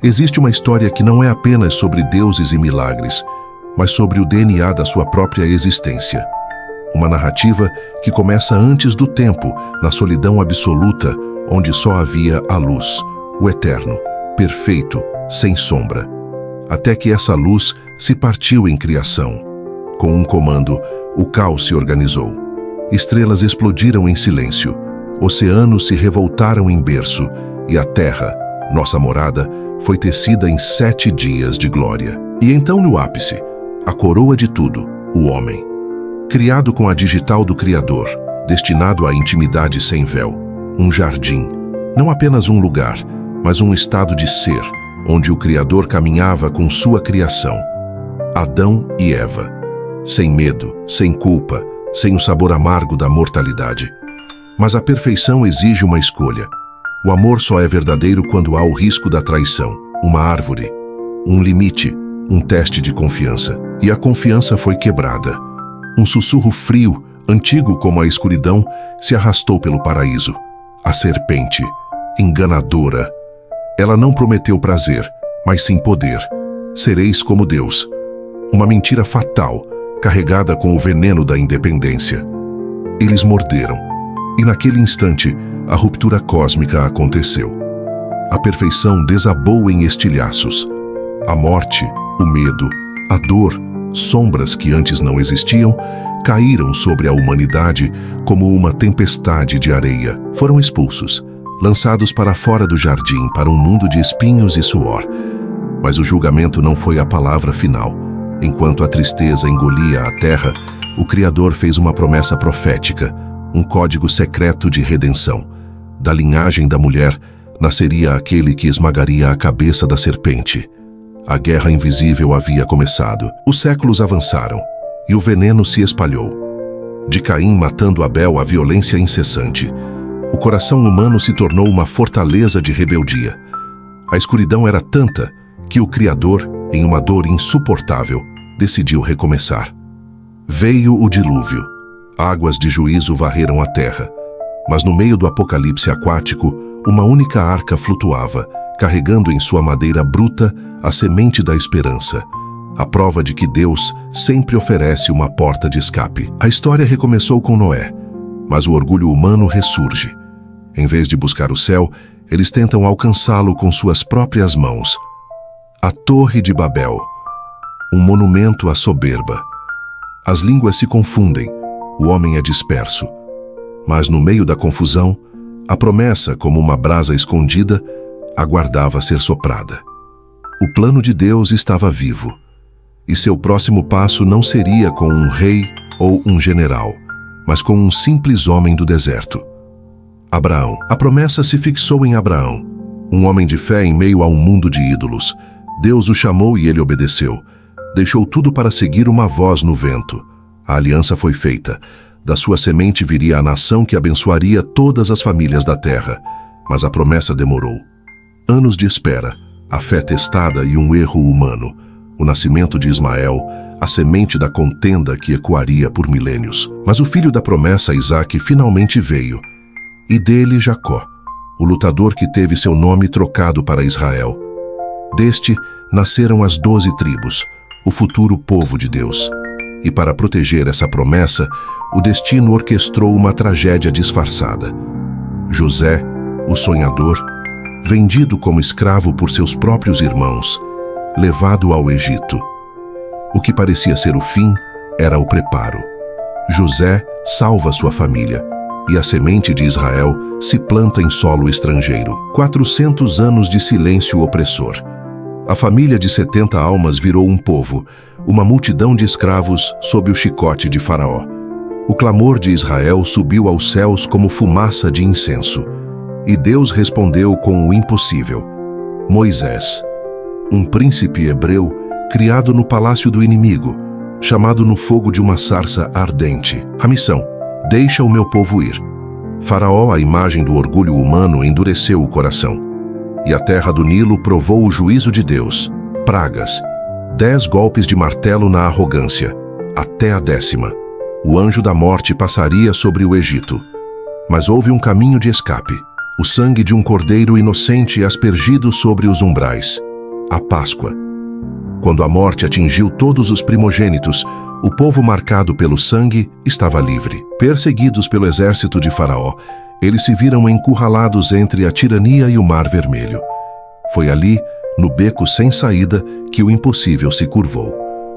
Existe uma história que não é apenas sobre deuses e milagres, mas sobre o DNA da sua própria existência. Uma narrativa que começa antes do tempo, na solidão absoluta, onde só havia a luz, o eterno, perfeito, sem sombra. Até que essa luz se partiu em criação. Com um comando, o caos se organizou. Estrelas explodiram em silêncio, oceanos se revoltaram em berço, e a terra, nossa morada, foi tecida em 7 dias de glória. E então no ápice, a coroa de tudo, o homem. Criado com a digital do Criador, destinado à intimidade sem véu, um jardim, não apenas um lugar, mas um estado de ser, onde o Criador caminhava com sua criação. Adão e Eva, sem medo, sem culpa, sem o sabor amargo da mortalidade. Mas a perfeição exige uma escolha. O amor só é verdadeiro quando há o risco da traição, uma árvore, um limite, um teste de confiança. E a confiança foi quebrada. Um sussurro frio, antigo como a escuridão, se arrastou pelo paraíso. A serpente, enganadora. Ela não prometeu prazer, mas sim poder. Sereis como Deus. Uma mentira fatal, carregada com o veneno da independência. Eles morderam. E naquele instante, a ruptura cósmica aconteceu. A perfeição desabou em estilhaços. A morte, o medo, a dor, sombras que antes não existiam, caíram sobre a humanidade como uma tempestade de areia. Foram expulsos, lançados para fora do jardim, para um mundo de espinhos e suor. Mas o julgamento não foi a palavra final. Enquanto a tristeza engolia a terra, o Criador fez uma promessa profética, um código secreto de redenção. Da linhagem da mulher, nasceria aquele que esmagaria a cabeça da serpente. A guerra invisível havia começado. Os séculos avançaram, e o veneno se espalhou. De Caim matando Abel, a violência incessante. O coração humano se tornou uma fortaleza de rebeldia. A escuridão era tanta que o Criador, em uma dor insuportável, decidiu recomeçar. Veio o dilúvio. Águas de juízo varreram a terra. Mas no meio do apocalipse aquático, uma única arca flutuava, carregando em sua madeira bruta a semente da esperança, a prova de que Deus sempre oferece uma porta de escape. A história recomeçou com Noé, mas o orgulho humano ressurge. Em vez de buscar o céu, eles tentam alcançá-lo com suas próprias mãos. A Torre de Babel, um monumento à soberba. As línguas se confundem, o homem é disperso. Mas no meio da confusão, a promessa, como uma brasa escondida, aguardava ser soprada. O plano de Deus estava vivo, e seu próximo passo não seria com um rei ou um general, mas com um simples homem do deserto. Abraão. A promessa se fixou em Abraão, um homem de fé em meio a um mundo de ídolos. Deus o chamou e ele obedeceu. Deixou tudo para seguir uma voz no vento. A aliança foi feita. Da sua semente viria a nação que abençoaria todas as famílias da terra. Mas a promessa demorou. Anos de espera, a fé testada e um erro humano. O nascimento de Ismael, a semente da contenda que ecoaria por milênios. Mas o filho da promessa, Isaque, finalmente veio. E dele Jacó, o lutador que teve seu nome trocado para Israel. Deste nasceram as 12 tribos, o futuro povo de Deus. E para proteger essa promessa, o destino orquestrou uma tragédia disfarçada. José, o sonhador, vendido como escravo por seus próprios irmãos, levado ao Egito. O que parecia ser o fim era o preparo. José salva sua família, e a semente de Israel se planta em solo estrangeiro. 400 anos de silêncio opressor. A família de 70 almas virou um povo, uma multidão de escravos sob o chicote de Faraó. O clamor de Israel subiu aos céus como fumaça de incenso. E Deus respondeu com o impossível. Moisés, um príncipe hebreu criado no palácio do inimigo, chamado no fogo de uma sarça ardente. A missão: deixa o meu povo ir. Faraó, a imagem do orgulho humano, endureceu o coração. E a terra do Nilo provou o juízo de Deus. Pragas, 10 golpes de martelo na arrogância, até a 10ª. O anjo da morte passaria sobre o Egito. Mas houve um caminho de escape. O sangue de um cordeiro inocente aspergido sobre os umbrais. a Páscoa. Quando a morte atingiu todos os primogênitos, o povo marcado pelo sangue estava livre. Perseguidos pelo exército de Faraó, eles se viram encurralados entre a tirania e o Mar Vermelho. Foi ali, no beco sem saída, que o impossível se curvou.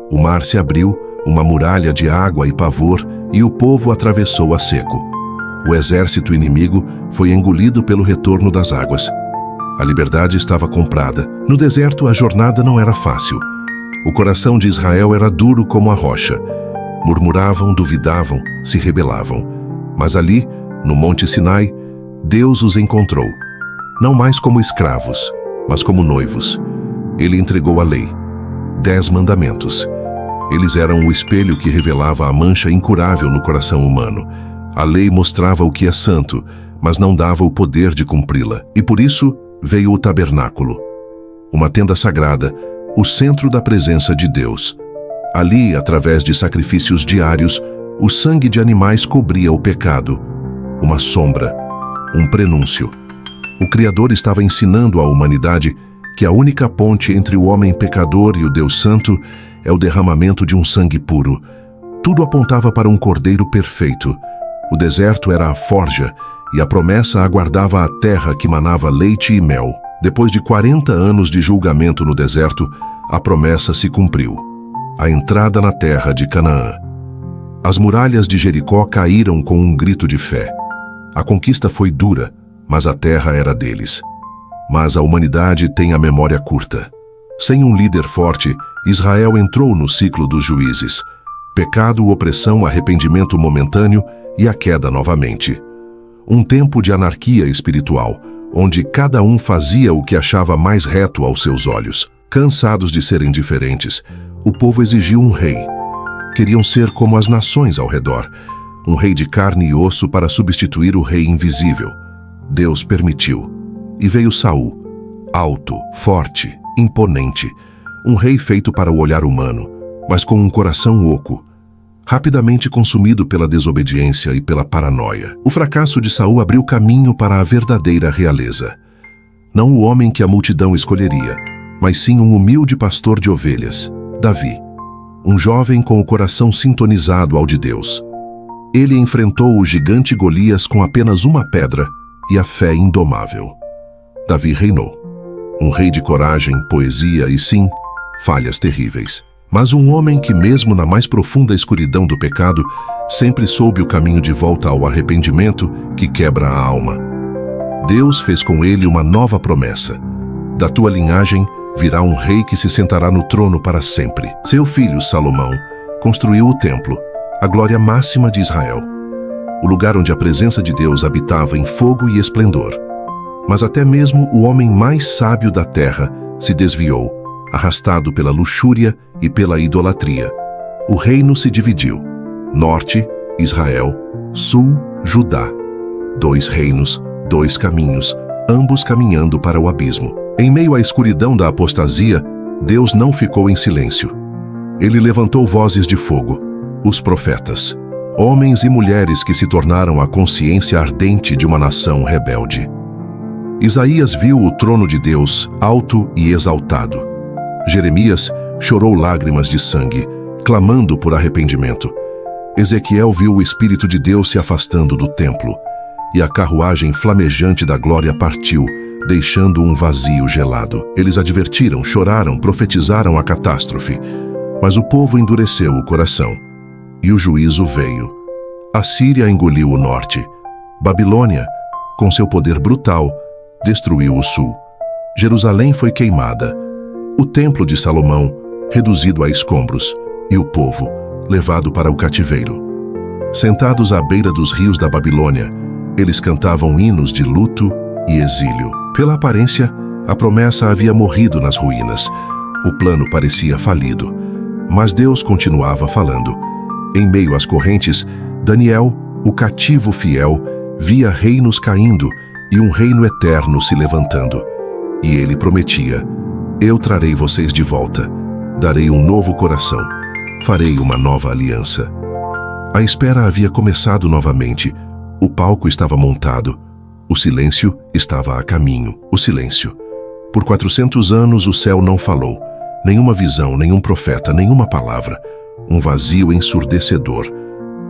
O mar se abriu, uma muralha de água e pavor, e o povo atravessou a seco. O exército inimigo foi engolido pelo retorno das águas. A liberdade estava comprada. No deserto, a jornada não era fácil. O coração de Israel era duro como a rocha. Murmuravam, duvidavam, se rebelavam. Mas ali, no Monte Sinai, Deus os encontrou. Não mais como escravos, mas como noivos. Ele entregou a lei, 10 mandamentos. Eles eram o espelho que revelava a mancha incurável no coração humano. A lei mostrava o que é santo, mas não dava o poder de cumpri-la. E por isso veio o tabernáculo, uma tenda sagrada, o centro da presença de Deus. Ali, através de sacrifícios diários, o sangue de animais cobria o pecado. Uma sombra, um prenúncio. O Criador estava ensinando à humanidade que a única ponte entre o homem pecador e o Deus Santo é o derramamento de um sangue puro. Tudo apontava para um cordeiro perfeito. O deserto era a forja e a promessa aguardava a terra que manava leite e mel. Depois de 40 anos de julgamento no deserto, a promessa se cumpriu. A entrada na terra de Canaã. As muralhas de Jericó caíram com um grito de fé. A conquista foi dura, mas a terra era deles. Mas a humanidade tem a memória curta. Sem um líder forte, Israel entrou no ciclo dos juízes. Pecado, opressão, arrependimento momentâneo e a queda novamente. Um tempo de anarquia espiritual, onde cada um fazia o que achava mais reto aos seus olhos. Cansados de serem diferentes, o povo exigiu um rei. Queriam ser como as nações ao redor, um rei de carne e osso para substituir o rei invisível. Deus permitiu. E veio Saul, alto, forte, imponente, um rei feito para o olhar humano, mas com um coração oco, rapidamente consumido pela desobediência e pela paranoia. O fracasso de Saul abriu caminho para a verdadeira realeza. Não o homem que a multidão escolheria, mas sim um humilde pastor de ovelhas, Davi, um jovem com o coração sintonizado ao de Deus. Ele enfrentou o gigante Golias com apenas uma pedra e a fé indomável. Davi reinou. Um rei de coragem, poesia e, sim, falhas terríveis. Mas um homem que, mesmo na mais profunda escuridão do pecado, sempre soube o caminho de volta ao arrependimento que quebra a alma. Deus fez com ele uma nova promessa. Da tua linhagem virá um rei que se sentará no trono para sempre. Seu filho, Salomão, construiu o templo, a glória máxima de Israel. O lugar onde a presença de Deus habitava em fogo e esplendor. Mas até mesmo o homem mais sábio da terra se desviou, arrastado pela luxúria e pela idolatria. O reino se dividiu. Norte, Israel. Sul, Judá. 2 reinos, 2 caminhos, ambos caminhando para o abismo. Em meio à escuridão da apostasia, Deus não ficou em silêncio. Ele levantou vozes de fogo, os profetas, homens e mulheres que se tornaram a consciência ardente de uma nação rebelde. Isaías viu o trono de Deus alto e exaltado. Jeremias chorou lágrimas de sangue, clamando por arrependimento. Ezequiel viu o Espírito de Deus se afastando do templo, e a carruagem flamejante da glória partiu, deixando um vazio gelado. Eles advertiram, choraram, profetizaram a catástrofe, mas o povo endureceu o coração, e o juízo veio. A Síria engoliu o norte. Babilônia, com seu poder brutal, destruiu o sul. Jerusalém foi queimada. O templo de Salomão, reduzido a escombros, e o povo, levado para o cativeiro. Sentados à beira dos rios da Babilônia, eles cantavam hinos de luto e exílio. Pela aparência, a promessa havia morrido nas ruínas. O plano parecia falido. Mas Deus continuava falando. Em meio às correntes, Daniel, o cativo fiel, via reinos caindo e um reino eterno se levantando. E ele prometia: eu trarei vocês de volta, darei um novo coração, farei uma nova aliança. A espera havia começado novamente. O palco estava montado. O silêncio estava a caminho. O silêncio. Por 400 anos o céu não falou. Nenhuma visão, nenhum profeta, nenhuma palavra. Um vazio ensurdecedor.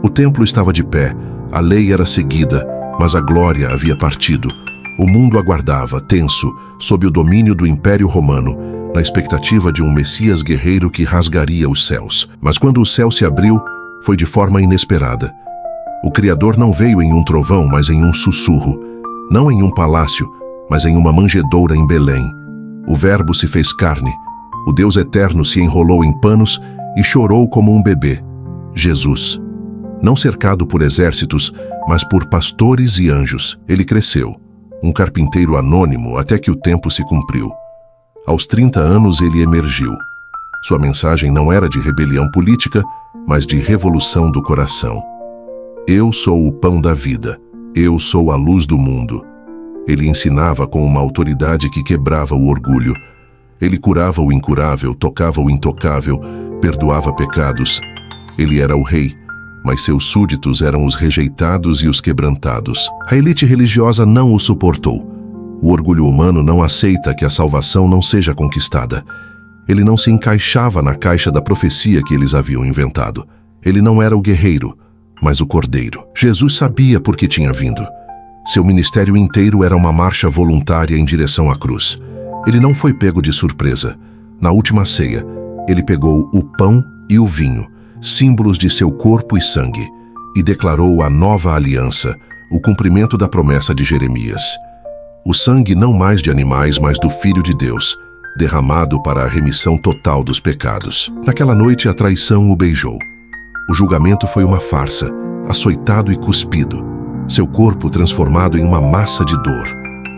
O templo estava de pé, a lei era seguida, mas a glória havia partido. O mundo aguardava, tenso, sob o domínio do Império Romano, na expectativa de um Messias guerreiro que rasgaria os céus. Mas quando o céu se abriu, foi de forma inesperada. O Criador não veio em um trovão, mas em um sussurro. Não em um palácio, mas em uma manjedoura em Belém. O Verbo se fez carne. O Deus eterno se enrolou em panos e chorou como um bebê. Jesus. Não cercado por exércitos, mas por pastores e anjos. Ele cresceu, um carpinteiro anônimo até que o tempo se cumpriu. Aos 30 anos ele emergiu. Sua mensagem não era de rebelião política, mas de revolução do coração. Eu sou o pão da vida. Eu sou a luz do mundo. Ele ensinava com uma autoridade que quebrava o orgulho. Ele curava o incurável, tocava o intocável, perdoava pecados. Ele era o rei, mas seus súditos eram os rejeitados e os quebrantados. A elite religiosa não o suportou. O orgulho humano não aceita que a salvação não seja conquistada. Ele não se encaixava na caixa da profecia que eles haviam inventado. Ele não era o guerreiro, mas o cordeiro. Jesus sabia por que tinha vindo. Seu ministério inteiro era uma marcha voluntária em direção à cruz. Ele não foi pego de surpresa. Na última ceia, ele pegou o pão e o vinho, símbolos de seu corpo e sangue, e declarou a nova aliança, o cumprimento da promessa de Jeremias. O sangue não mais de animais, mas do Filho de Deus, derramado para a remissão total dos pecados. Naquela noite a traição o beijou. O julgamento foi uma farsa, açoitado e cuspido, seu corpo transformado em uma massa de dor,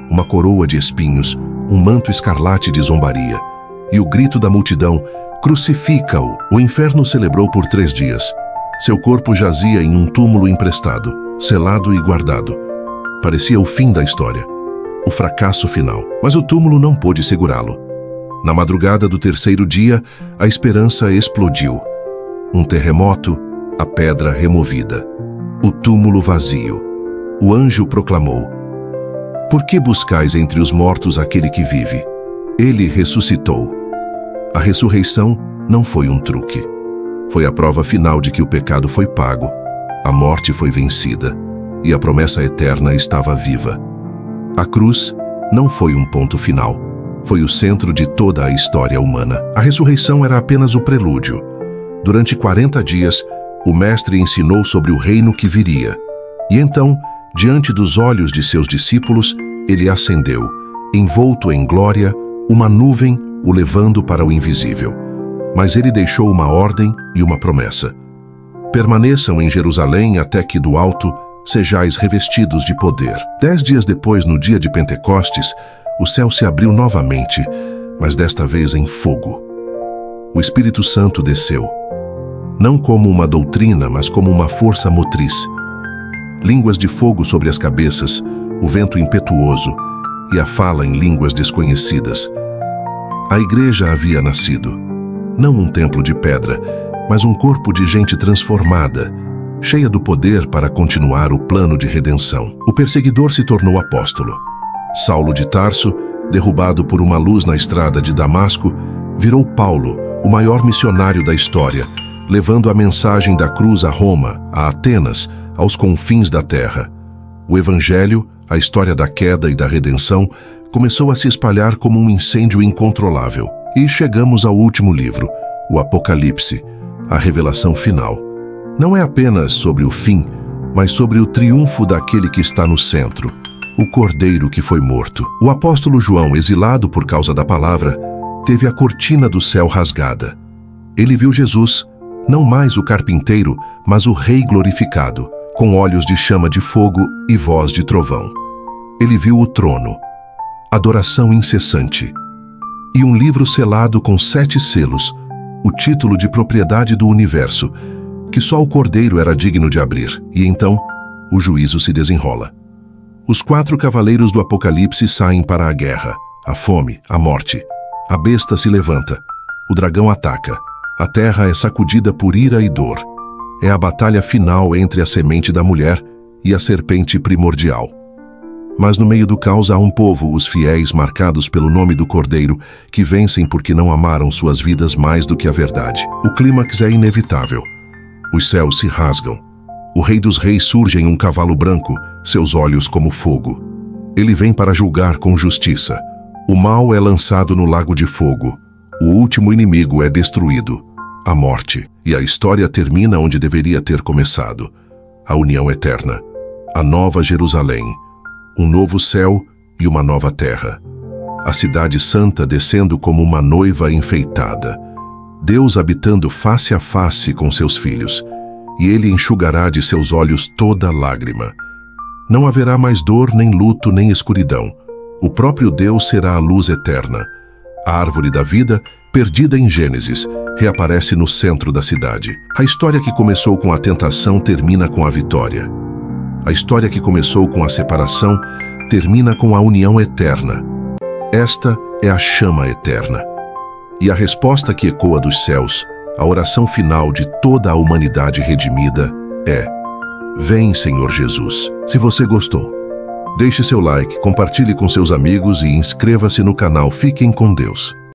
uma coroa de espinhos, um manto escarlate de zombaria, e o grito da multidão: crucifica-o! O inferno celebrou por 3 dias. Seu corpo jazia em um túmulo emprestado, selado e guardado. Parecia o fim da história, o fracasso final, mas o túmulo não pôde segurá-lo. Na madrugada do 3º dia, a esperança explodiu. Um terremoto, a pedra removida, o túmulo vazio. O anjo proclamou: por que buscais entre os mortos aquele que vive? Ele ressuscitou. A ressurreição não foi um truque. Foi a prova final de que o pecado foi pago, a morte foi vencida e a promessa eterna estava viva. A cruz não foi um ponto final. Foi o centro de toda a história humana. A ressurreição era apenas o prelúdio. Durante 40 dias, o Mestre ensinou sobre o reino que viria. E então, diante dos olhos de seus discípulos, ele ascendeu, envolto em glória, uma nuvem o levando para o invisível. Mas ele deixou uma ordem e uma promessa: permaneçam em Jerusalém até que do alto sejais revestidos de poder. 10 dias depois, no dia de Pentecostes, o céu se abriu novamente, mas desta vez em fogo. O Espírito Santo desceu, não como uma doutrina, mas como uma força motriz. Línguas de fogo sobre as cabeças, o vento impetuoso e a fala em línguas desconhecidas. A igreja havia nascido, não um templo de pedra, mas um corpo de gente transformada, cheia do poder para continuar o plano de redenção. O perseguidor se tornou apóstolo. Saulo de Tarso, derrubado por uma luz na estrada de Damasco, virou Paulo, o maior missionário da história, levando a mensagem da cruz a Roma, a Atenas, aos confins da terra. O Evangelho, a história da queda e da redenção, começou a se espalhar como um incêndio incontrolável. E chegamos ao último livro, o Apocalipse, a revelação final. Não é apenas sobre o fim, mas sobre o triunfo daquele que está no centro, o Cordeiro que foi morto. O apóstolo João, exilado por causa da palavra, teve a cortina do céu rasgada. Ele viu Jesus, não mais o carpinteiro, mas o Rei glorificado, com olhos de chama de fogo e voz de trovão. Ele viu o trono, adoração incessante, e um livro selado com 7 selos, o título de propriedade do universo, que só o Cordeiro era digno de abrir. E então, o juízo se desenrola. Os 4 cavaleiros do Apocalipse saem para a guerra, a fome, a morte. A besta se levanta, o dragão ataca, a terra é sacudida por ira e dor. É a batalha final entre a semente da mulher e a serpente primordial. Mas no meio do caos há um povo, os fiéis, marcados pelo nome do Cordeiro, que vencem porque não amaram suas vidas mais do que a verdade. O clímax é inevitável. Os céus se rasgam. O Rei dos Reis surge em um cavalo branco, seus olhos como fogo. Ele vem para julgar com justiça. O mal é lançado no lago de fogo. O último inimigo é destruído, a morte. E a história termina onde deveria ter começado. A união eterna, a nova Jerusalém, um novo céu e uma nova terra. A cidade santa descendo como uma noiva enfeitada. Deus habitando face a face com seus filhos, e Ele enxugará de seus olhos toda lágrima. Não haverá mais dor, nem luto, nem escuridão. O próprio Deus será a luz eterna. A árvore da vida, perdida em Gênesis, reaparece no centro da cidade. A história que começou com a tentação termina com a vitória. A história que começou com a separação termina com a união eterna. Esta é a chama eterna. E a resposta que ecoa dos céus, a oração final de toda a humanidade redimida, é: Vem, Senhor Jesus. Se você gostou, deixe seu like, compartilhe com seus amigos e inscreva-se no canal. Fiquem com Deus.